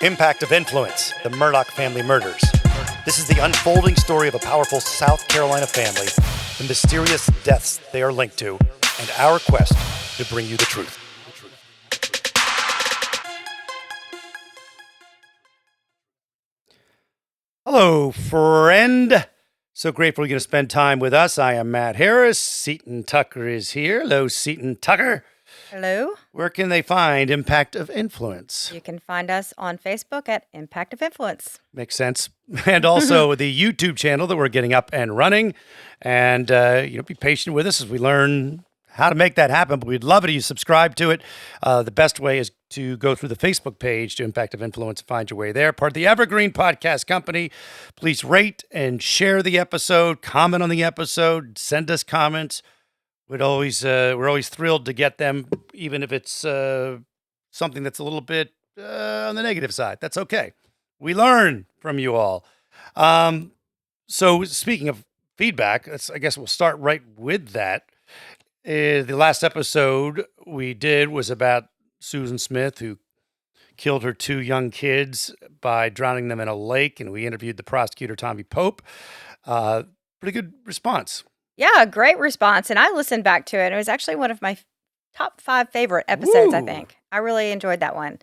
Impact of Influence, the Murdaugh family murders. This is the unfolding story of a powerful South Carolina family, the mysterious deaths they are linked to, and our quest to bring you the truth. Hello, friend. So grateful you're going to spend time with us. I am Matt Harris. Seton Tucker is here. Hello, Seton Tucker. Hello. Where can they find Impact of Influence? You can find us on Facebook at Impact of Influence. Makes sense. And also the YouTube channel that we're getting up and running. And, be patient with us as we learn how to make that happen. But we'd love it if you subscribe to it. The best way is to go through the Facebook page to Impact of Influence and find your way there. Part of the Evergreen Podcast Company. Please rate and share the episode, comment on the episode, send us comments. We're always thrilled to get them, even if it's something that's a little bit on the negative side. That's okay. We learn from you all. So speaking of feedback, I guess we'll start right with that. The last episode we did was about Susan Smith, who killed her two young kids by drowning them in a lake, and we interviewed the prosecutor, Tommy Pope. Pretty good response. Yeah, great response. And I listened back to it. It was actually one of my top 5 favorite episodes, I think. I really enjoyed that one.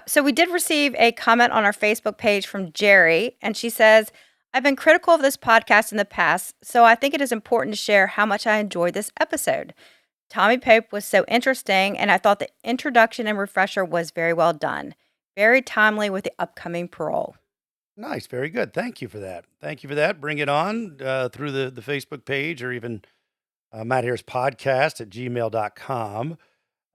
So we did receive a comment on our Facebook page from Jerry, and she says, I've been critical of this podcast in the past, so I think it is important to share how much I enjoyed this episode. Tommy Pope was so interesting, and I thought the introduction and refresher was very well done. Very timely with the upcoming parole. Nice. Very good. Thank you for that. Bring it on through the Facebook page or even Matt Harris Podcast at gmail.com.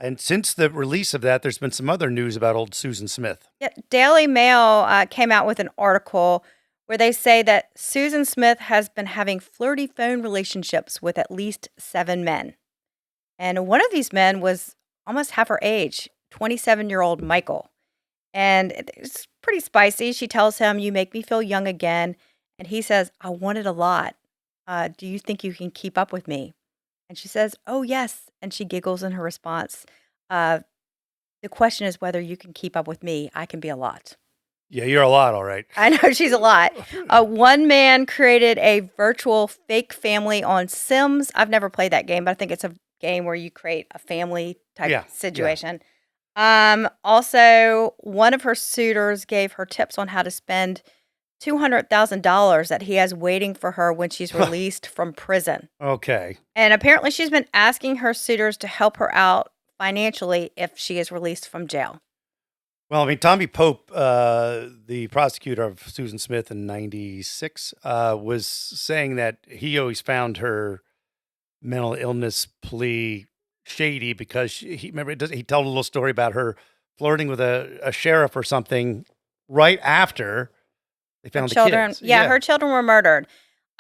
And since the release of that, there's been some other news about old Susan Smith. Yeah, Daily Mail came out with an article where they say that Susan Smith has been having flirty phone relationships with at least 7 men. And one of these men was almost half her age, 27-year-old Michael. And it's pretty spicy. She tells him, you make me feel young again. And he says, I want it a lot. Do you think you can keep up with me? And she says, oh, yes. And she giggles in her response. The question is whether you can keep up with me. I can be a lot. Yeah, you're a lot, all right. I know she's a lot. One man created a virtual fake family on Sims. I've never played that game, but I think it's a game where you create a family type situation. Yeah. Also, one of her suitors gave her tips on how to spend $200,000 that he has waiting for her when she's released from prison. Okay. And apparently she's been asking her suitors to help her out financially if she is released from jail. Well, I mean, Tommy Pope, the prosecutor of Susan Smith in 96, was saying that he always found her mental illness plea shady because he told a little story about her flirting with a sheriff or something right after they found the kids. Yeah, her children were murdered.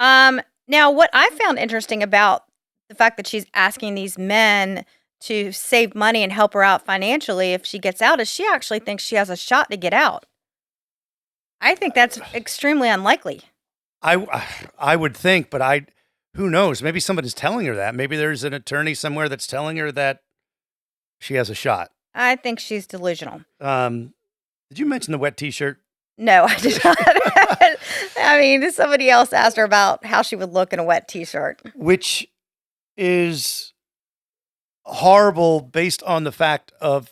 Now, what I found interesting about the fact that she's asking these men to save money and help her out financially if she gets out is she actually thinks she has a shot to get out. I think that's extremely unlikely. I would think, but who knows? Maybe somebody's telling her that. Maybe there's an attorney somewhere that's telling her that she has a shot. I think she's delusional. Did you mention the wet T-shirt? No, I did not. I mean, somebody else asked her about how she would look in a wet T-shirt. Which is horrible based on the fact of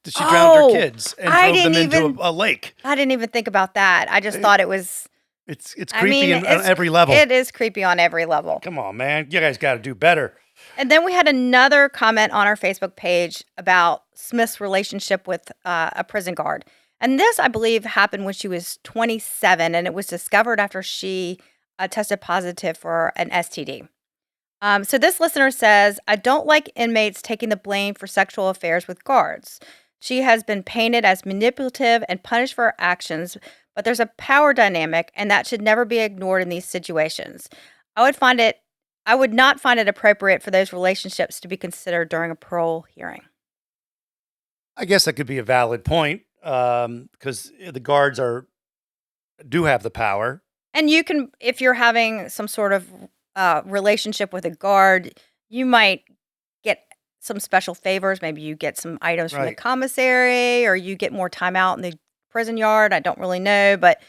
that she drowned her kids and drove them into a lake. I didn't even think about that. I just thought it was... It's creepy on every level. It is creepy on every level. Come on, man. You guys got to do better. And then we had another comment on our Facebook page about Smith's relationship with a prison guard. And this, I believe, happened when she was 27, and it was discovered after she tested positive for an STD. So this listener says, I don't like inmates taking the blame for sexual affairs with guards. She has been painted as manipulative and punished for her actions, but there's a power dynamic, and that should never be ignored in these situations. I would not find it appropriate for those relationships to be considered during a parole hearing. I guess that could be a valid point, because the guards do have the power. And you can, if you're having some sort of relationship with a guard, you might get some special favors. Maybe you get some items from the commissary, or you get more time out in the prison yard. I don't really know, but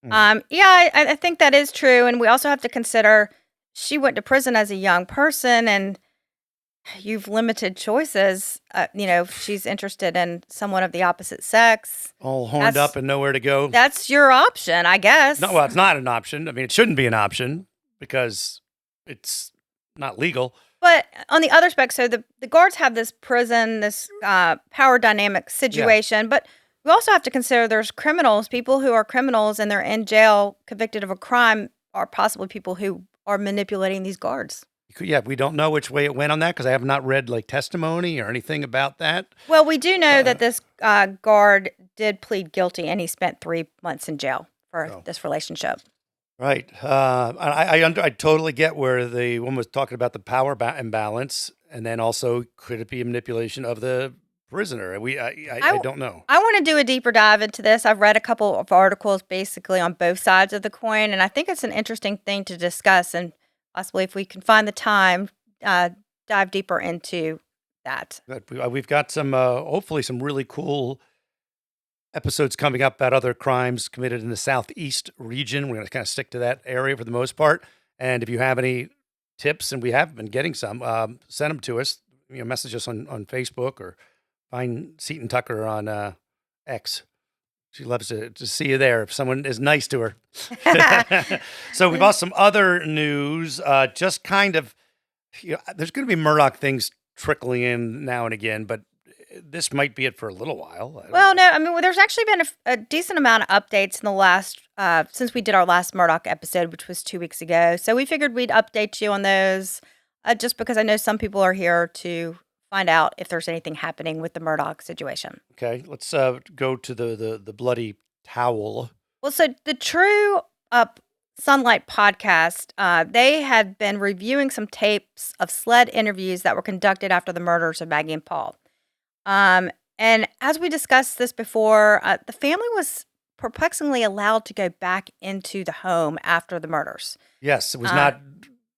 Mm. yeah, I think that is true. And we also have to consider she went to prison as a young person, and you've limited choices. If she's interested in someone of the opposite sex, All horned up that's and nowhere to go. that's your option, I No, guess. well, it's not an option. I mean, it shouldn't be an option because it's not legal. But on the other spec, so the guards have this prison, this power dynamic situation, but we also have to consider there's criminals, people who are criminals and they're in jail convicted of a crime are possibly people who are manipulating these guards. Yeah, we don't know which way it went on that because I have not read like testimony or anything about that. Well, we do know Uh, that this guard did plead guilty and he spent 3 months in jail for Oh. this relationship. Right. I totally get where the woman was talking about the power imbalance, and then also could it be a manipulation of the prisoner? I I, don't know. I want to do a deeper dive into this. I've read a couple of articles basically on both sides of the coin, and I think it's an interesting thing to discuss. And possibly, if we can find the time, dive deeper into that. But we've got some hopefully some really cool episodes coming up about other crimes committed in the southeast region. We're going to kind of stick to that area for the most part. And if you have any tips, and we have been getting some, send them to us. Message us on Facebook or find Seton Tucker on X. She loves to see you there if someone is nice to her. So we've got some other news. Just kind of, there's going to be Murdaugh things trickling in now and again, but this might be it for a little while. I don't Well, know. no, I mean, there's actually been a decent amount of updates in the last, since we did our last Murdoch episode, which was 2 weeks ago. So we figured we'd update you on those, just because I know some people are here to find out if there's anything happening with the Murdoch situation. Okay, let's go to the bloody towel. Well, so the True Up Sunlight podcast, they had been reviewing some tapes of SLED interviews that were conducted after the murders of Maggie and Paul. And as we discussed this before, the family was perplexingly allowed to go back into the home after the murders. Yes, it was Uh, not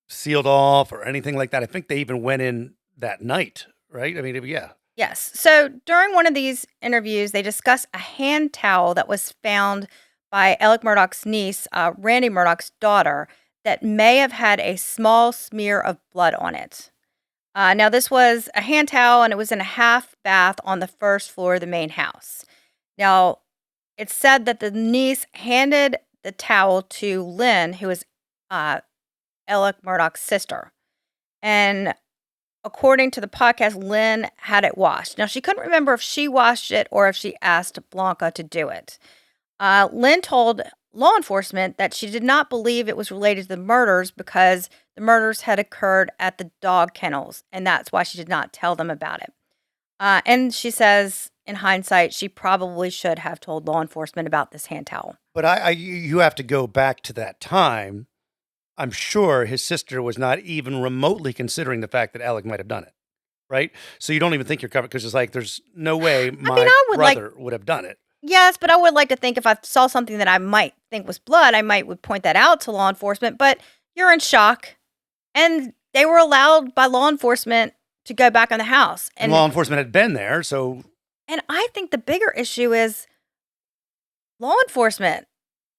sealed off or anything like that. I think they even went in that night, right? I mean, yeah. Yes. So during one of these interviews, they discuss a hand towel that was found by Alec Murdaugh's niece, Randy Murdaugh's daughter, that may have had a small smear of blood on it. Now, this was a hand towel, and it was in a half bath on the first floor of the main house. Now, it's said that the niece handed the towel to Lynn, who is Alec Murdaugh's sister. And according to the podcast, Lynn had it washed. Now, she couldn't remember if she washed it or if she asked Blanca to do it. Lynn told law enforcement that she did not believe it was related to the murders because the murders had occurred at the dog kennels, and that's why she did not tell them about it. And she says, in hindsight, she probably should have told law enforcement about this hand towel. But you have to go back to that time. I'm sure his sister was not even remotely considering the fact that Alec might have done it, right? So you don't even think you're covered because it's like there's no way my I would brother would have done it. Yes, but I would like to think if I saw something that I might think was blood, I would point that out to law enforcement. But you're in shock, and they were allowed by law enforcement to go back in the house. And law enforcement had been there, so And I think the bigger issue is law enforcement.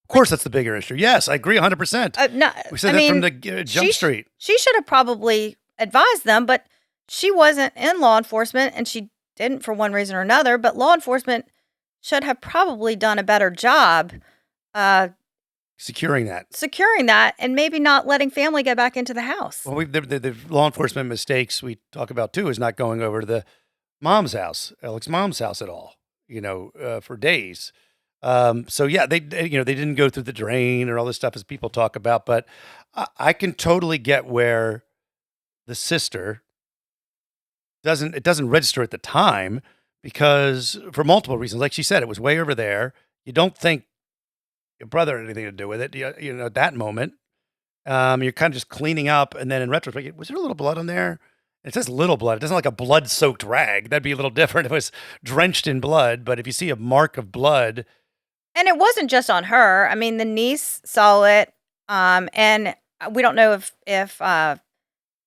of course that's the bigger issue. Yes, I agree 100%. No, We said that from the Jump Street. She should have probably advised them, but she wasn't in law enforcement, and she didn't for one reason or another. But law enforcement should have probably done a better job Securing that, and maybe not letting family go back into the house. Well, the law enforcement mistakes we talk about too is not going over to the mom's house, Alec's mom's house at all, for days. So yeah, they didn't go through the drain or all this stuff as people talk about, but I can totally get where the sister doesn't register at the time because for multiple reasons. Like she said, it was way over there. You don't think your brother had anything to do with it, at that moment. You're kind of just cleaning up, and then in retrospect, was there a little blood on there? It says little blood. It doesn't like a blood-soaked rag. That'd be a little different if it was drenched in blood. But if you see a mark of blood, And it wasn't just on her. I mean, the niece saw it, and we don't know if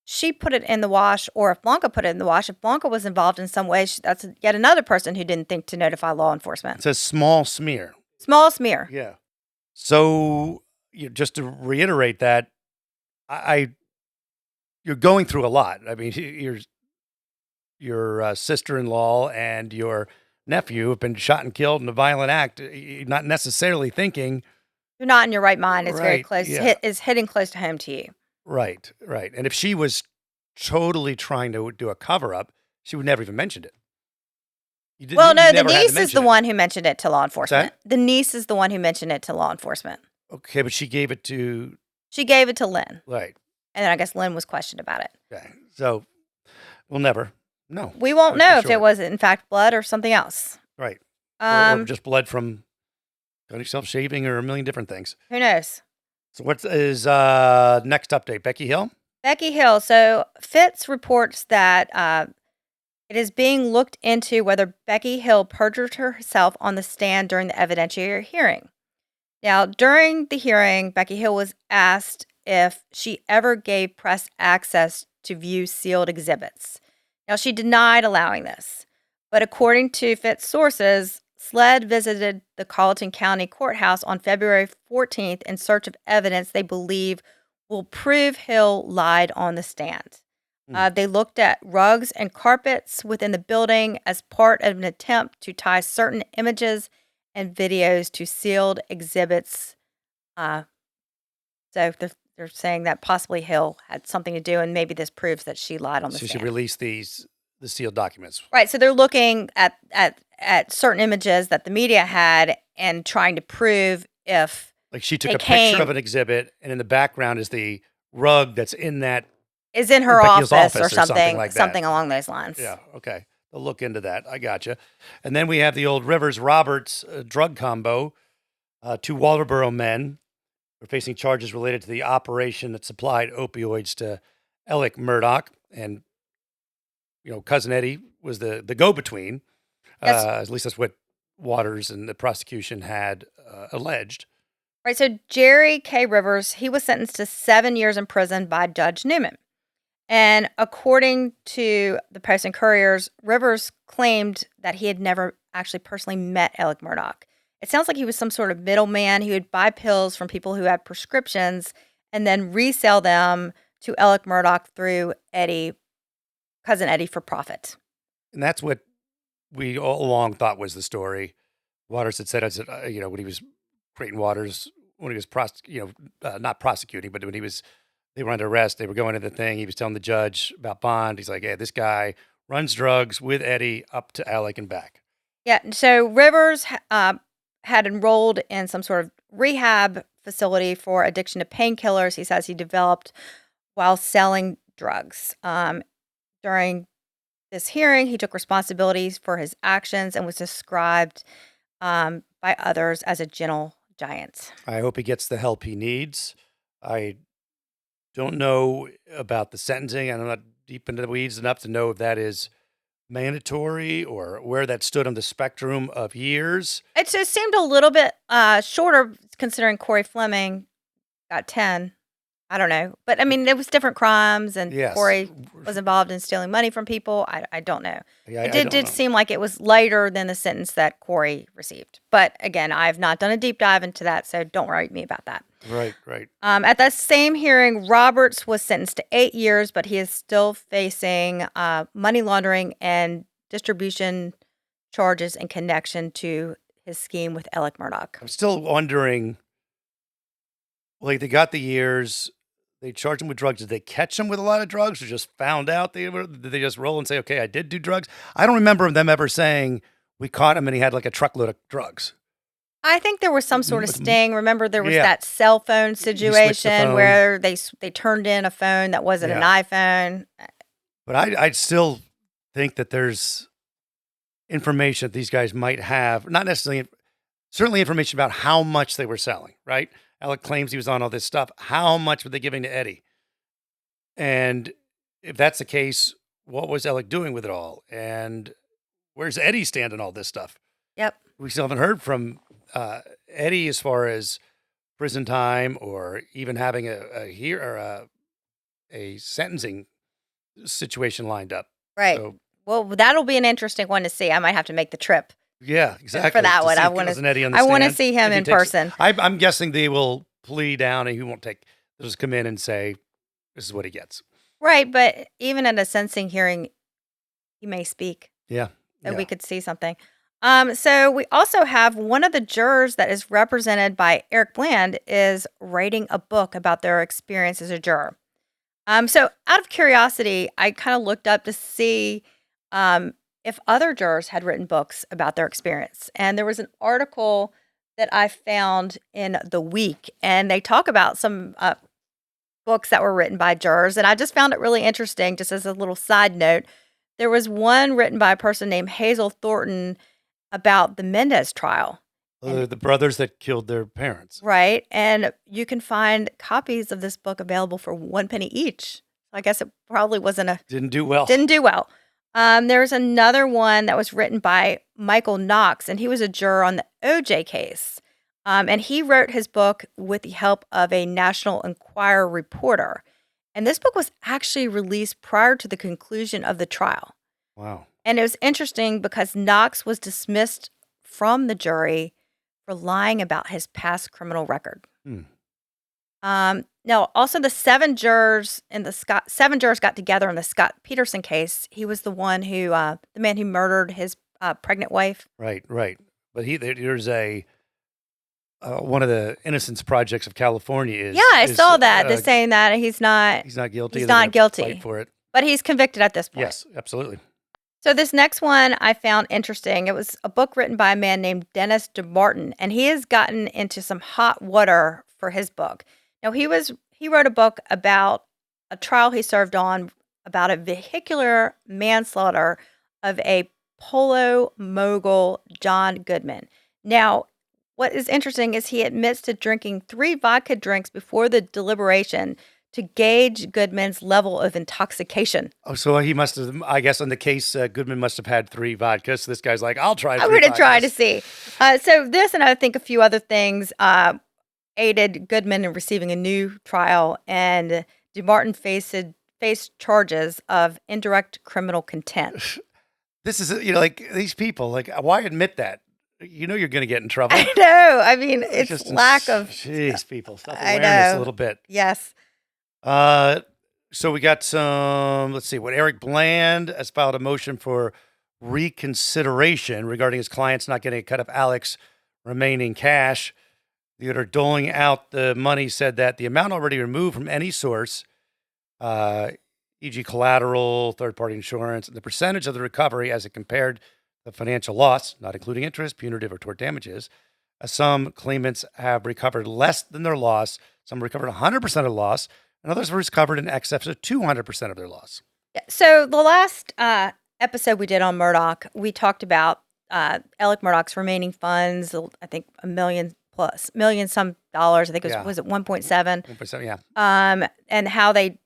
she put it in the wash or if Blanca put it in the wash. If Blanca was involved in some way, that's yet another person who didn't think to notify law It enforcement. says small smear. Small smear. Yeah. So just to reiterate that, you're going through a lot. I mean, your sister-in-law and your nephew have been shot and killed in a violent act. You're not necessarily thinking. You're not in your right mind. It's very Right, close. yeah. Is hitting close to home to you. Right. And if she was totally trying to do a cover-up, she would never even mentioned it. Well, no, the never had to niece is mention the it. one who mentioned it to law enforcement. that? The niece is the one who mentioned it to law enforcement. Okay, but she gave it to, She gave it to Lynn. right. And then I guess Lynn was questioned about it. Okay. So we'll never know. We won't For know if sure. it was, in fact, blood or something else. Right. Or just blood from cutting yourself, shaving, or a million different things. Who knows? So what is next update? Becky Hill? Becky Hill. So Fitz reports that it is being looked into whether Becky Hill perjured herself on the stand during the evidentiary hearing. Now, during the hearing, Becky Hill was asked if she ever gave press access to view sealed exhibits. Now, she denied allowing this, but according to Fitz sources, SLED visited the Colleton County Courthouse on February 14th in search of evidence they believe will prove Hill lied on the stand. They looked at rugs and carpets within the building as part of an attempt to tie certain images and videos to sealed exhibits. So they're saying that possibly Hill had something to do, and maybe this proves that she lied on the So stand. she released the sealed documents. Right. So they're looking at certain images that the media had and trying to prove if Like she took they a picture came- of an exhibit, and in the background is the rug that's in that. is in her Becky Hill's office or office or something something, like that. something along those lines. Yeah, okay. They'll look into that. I gotcha. And then we have the old Rivers-Roberts drug combo. Two Walterboro men are facing charges related to the operation that supplied opioids to Alec Murdaugh. And, Cousin Eddie was the go-between. Yes. At least that's what Waters and the prosecution had alleged. Right. So Jerry K. Rivers, he was sentenced to 7 years in prison by Judge Newman. And according to the Post and Couriers, Rivers claimed that he had never actually personally met Alec Murdaugh. It sounds like he was some sort of middleman who would buy pills from people who had prescriptions and then resell them to Alec Murdaugh through Cousin Eddie, for profit. And that's what we all along thought was the story. Waters had said, when he was Creighton Waters, when he was not prosecuting, but when they were under arrest, they were going to the thing. He was telling the judge about bond. He's like, hey, this guy runs drugs with Eddie up to Alec and back. Yeah. So Rivers had enrolled in some sort of rehab facility for addiction to painkillers. He says he developed while selling drugs. During this hearing, he took responsibilities for his actions and was described by others as a gentle giant. I hope he gets the help he needs. I don't know about the sentencing, and I'm not deep into the weeds enough to know if that is mandatory or where that stood on the spectrum of years. It seemed a little bit shorter considering Corey Fleming got 10. I don't know. But I mean, it was different crimes, and Yes. Corey was involved in stealing money from people. I don't know. Yeah, It I don't did know. seem like it was lighter than the sentence that Corey received. But again, I've not done a deep dive into that, so don't worry me about that. Right. At that same hearing, Roberts was sentenced to 8 years, but he is still facing money laundering and distribution charges in connection to his scheme with Alec Murdaugh. I'm still wondering, like, they got the years, they charged him with drugs. Did they catch him with a lot of drugs or just found out did they just roll and say, okay, I did do drugs? I don't remember them ever saying we caught him and he had like a truckload of drugs. I think there was some sort of sting. Remember, there was Yeah. that cell phone situation phone. where they turned in a phone that wasn't an iPhone. But I still think that there's information that these guys might have, not necessarily, certainly information about how much they were selling, right? Alec claims he was on all this stuff. How much were they giving to Eddie? And if that's the case, what was Alec doing with it all? And where's Eddie stand on all this stuff? Yep. We still haven't heard from Eddie as far as prison time or even having a sentencing situation lined up. Right. So, Well, that'll be an interesting one to see. I might have to make the trip yeah, exactly. for that To one. see I if want Cosinetti on the I want to stand, see him if he in takes- person. I'm guessing they will plea down and he won't take. They'll just come in and say, "This is what he gets." Right, but even at a sentencing hearing, he may speak. Yeah. So Yeah. we could see something. So we also have one of the jurors that is represented by Eric Bland is writing a book about their experience as a juror. So out of curiosity, I kind of looked up to see if other jurors had written books about their experience. And there was an article that I found in The Week, and they talk about some books that were written by jurors. And I just found it really interesting, just as a little side note. There was one written by a person named Hazel Thornton about the Mendez trial. The brothers that killed their parents. Right. And you can find copies of this book available for 1 penny each. I guess it probably Didn't do well. didn't do well. There's another one that was written by Michael Knox, and he was a juror on the OJ case. And he wrote his book with the help of a National Enquirer reporter. And this book was actually released prior to the conclusion of the trial. Wow. And it was interesting because Knox was dismissed from the jury for lying about his past criminal record. Now, also the seven jurors got together in the Scott Peterson case. He was the one who, the man who murdered his pregnant wife. Right. But there's one of the Innocence Projects of California is. Yeah, I saw that. They're uh, saying that he's not guilty. he's They're not gonna guilty. Fight for it. but he's convicted at this point. Yes, absolutely. So this next one I found interesting. It was a book written by a man named Dennis DeMartin, and he has gotten into some hot water for his book. Now he wrote a book about a trial he served on about a vehicular manslaughter of a polo mogul, John Goodman. Now, what is interesting is he admits to drinking 3 vodka drinks before the deliberation to gauge Goodman's level of intoxication. Oh, so he must have, I guess on the case, Goodman must have had 3 vodkas. So this guy's like, I'll try 3 I'm going to try vodkas. to see. So this and I think a few other things aided Goodman in receiving a new trial, and DeMartin faced charges of indirect criminal contempt. This is, like these people, like, why admit that? You know you're going to get in trouble. I know. I mean, it's just lack of. Jeez, people, I self-awareness know. a little bit. Yes. So we got some, let's see, Eric Bland has filed a motion for reconsideration regarding his clients not getting a cut of Alex's remaining cash. The order doling out the money said that the amount already removed from any source, e.g. collateral, third-party insurance, and the percentage of the recovery as it compared the financial loss, not including interest, punitive, or tort damages. Some claimants have recovered less than their loss. Some recovered 100% of the loss, and others were recovered in excess of 200% of their loss. So the last episode we did on Murdaugh, we talked about Alec Murdaugh's remaining funds. I think $1 some dollars. I think it was it 1.7. 1.7, yeah. And how they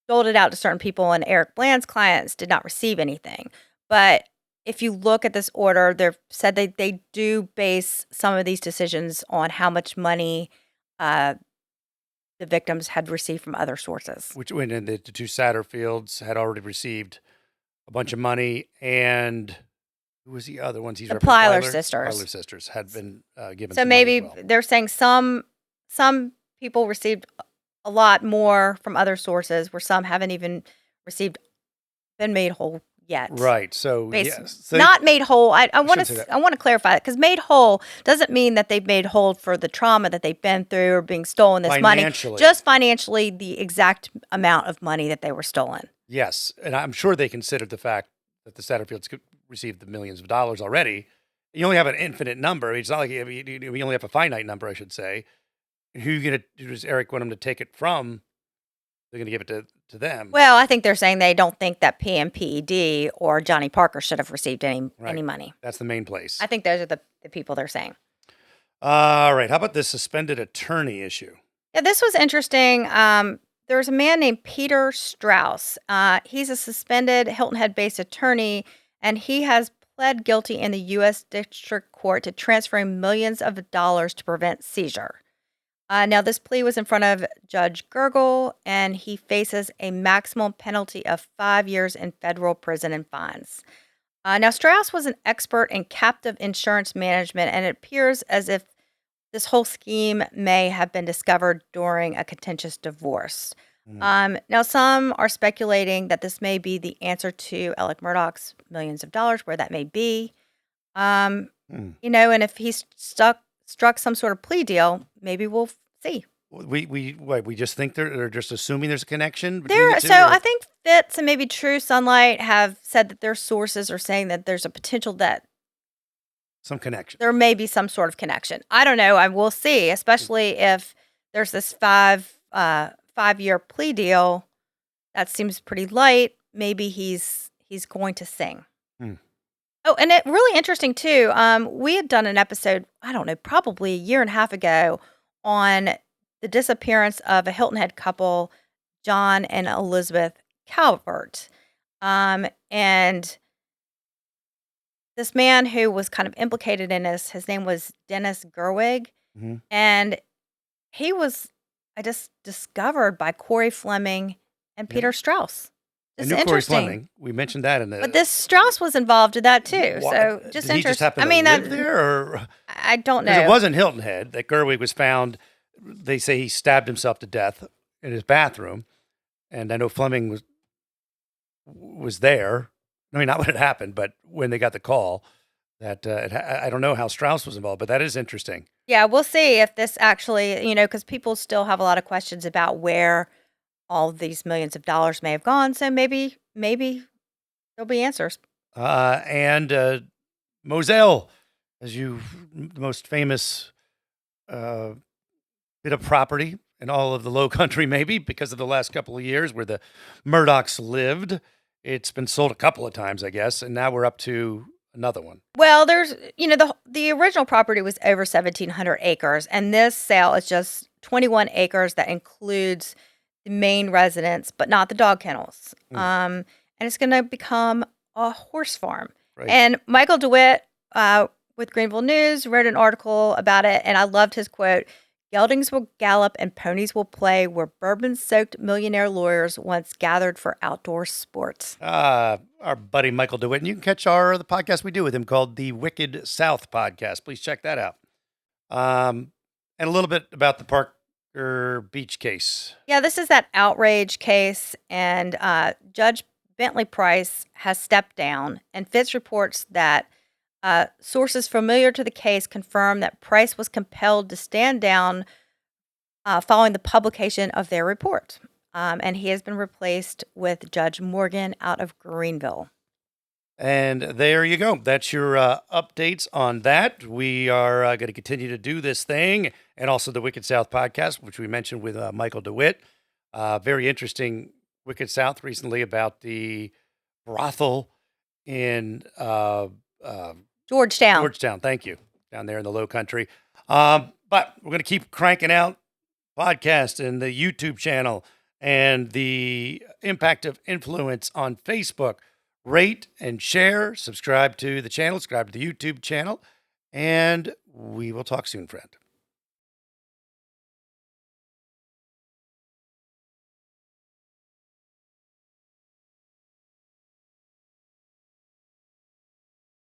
doled it out to certain people, and Eric Bland's clients did not receive anything. But if you look at this order, they've said they do base some of these decisions on how much money the victims had received from other sources. Which when the 2 Satterfields had already received a bunch of money, and who was the other ones? The Plyler sisters. Plyler sisters had been given. So some maybe money as well. they're saying some people received a lot more from other sources, where some haven't even been made whole yet. Right. So yes, so not made whole. I want say that. to clarify that, because made whole doesn't mean that they've made whole for the trauma that they've been through or being stolen this money. Just financially, the exact amount of money that they were stolen. Yes, and I'm sure they considered the fact that the Satterfields received the millions of dollars already. You only have an infinite number. It's not like we only have a finite number, I should say. Who does Eric want them to take it from? They're going to give it to them. Well, I think they're saying they don't think that PMPED or Johnny Parker should have received any money. That's the main place. I think those are the people they're saying. All right. How about this suspended attorney issue? Yeah, this was interesting. There's a man named Peter Strauss. He's a suspended Hilton Head-based attorney, and he has pled guilty in the U.S. District Court to transferring millions of dollars to prevent seizure. Now, this plea was in front of Judge Gergel, and he faces a maximum penalty of 5 years in federal prison and fines. Now, Strauss was an expert in captive insurance management, and it appears as if this whole scheme may have been discovered during a contentious divorce. Now, some are speculating that this may be the answer to Alec Murdaugh's millions of dollars, where that may be. Um, Mm. and if he's struck some sort of plea deal, maybe we'll see. We just think they're just assuming there's a connection between the two. So I think Fitz and maybe True Sunlight have said that their sources are saying that there's a potential that some connection. there may be some sort of connection. I don't know. I will see, especially if there's this 5-year plea deal that seems pretty light. Maybe he's going to sing. Hmm. Oh, and it really interesting too. We had done an episode, I don't know, probably a year and a half ago, on the disappearance of a Hilton Head couple, John and Elizabeth Calvert. And this man who was kind of implicated in this, his name was Dennis Gerwig. Mm-hmm. And he was, I just discovered by Corey Fleming and Peter Strauss. I Just knew Corey interesting. Fleming. We mentioned that in the. But this Strauss was involved in that too. Why- So just did interesting. he just happen to live there, or I don't because know. it wasn't Hilton Head that Gerwig was found? They say he stabbed himself to death in his bathroom, and I know Fleming was there. I mean, not when it happened, but when they got the call. That I don't know how Strauss was involved, but that is interesting. Yeah, we'll see if this actually, because people still have a lot of questions about where all of these millions of dollars may have gone. So maybe there'll be answers. And Moselle, the most famous bit of property in all of the Low Country, maybe because of the last couple of years where the Murdaughs lived. It's been sold a couple of times, I guess, and now we're up to another one. Well, there's, the original property was over 1,700 acres, and this sale is just 21 acres that includes the main residence, but not the dog kennels. And it's going to become a horse farm. Right. And Michael DeWitt with Greenville News wrote an article about it, and I loved his quote. Geldings will gallop and ponies will play where bourbon-soaked millionaire lawyers once gathered for outdoor sports. Our buddy Michael DeWitt. And you can catch the podcast we do with him called the Wicked South Podcast. Please check that out. And a little bit about the Parker Beach case. Yeah, this is that outrage case, and Judge Bentley Price has stepped down, and Fitz reports that sources familiar to the case confirm that Price was compelled to stand down following the publication of their report. And he has been replaced with Judge Morgan out of Greenville. And there you go. That's your updates on that. We are going to continue to do this thing, and also the Wicked South podcast, which we mentioned with Michael DeWitt. Very interesting Wicked South recently about the brothel in Georgetown. Georgetown, thank you, down there in the Low Country. But we're going to keep cranking out podcasts and the YouTube channel and the Impact of Influence on Facebook. Rate and share, subscribe to the channel, subscribe to the YouTube channel, and we will talk soon, friend.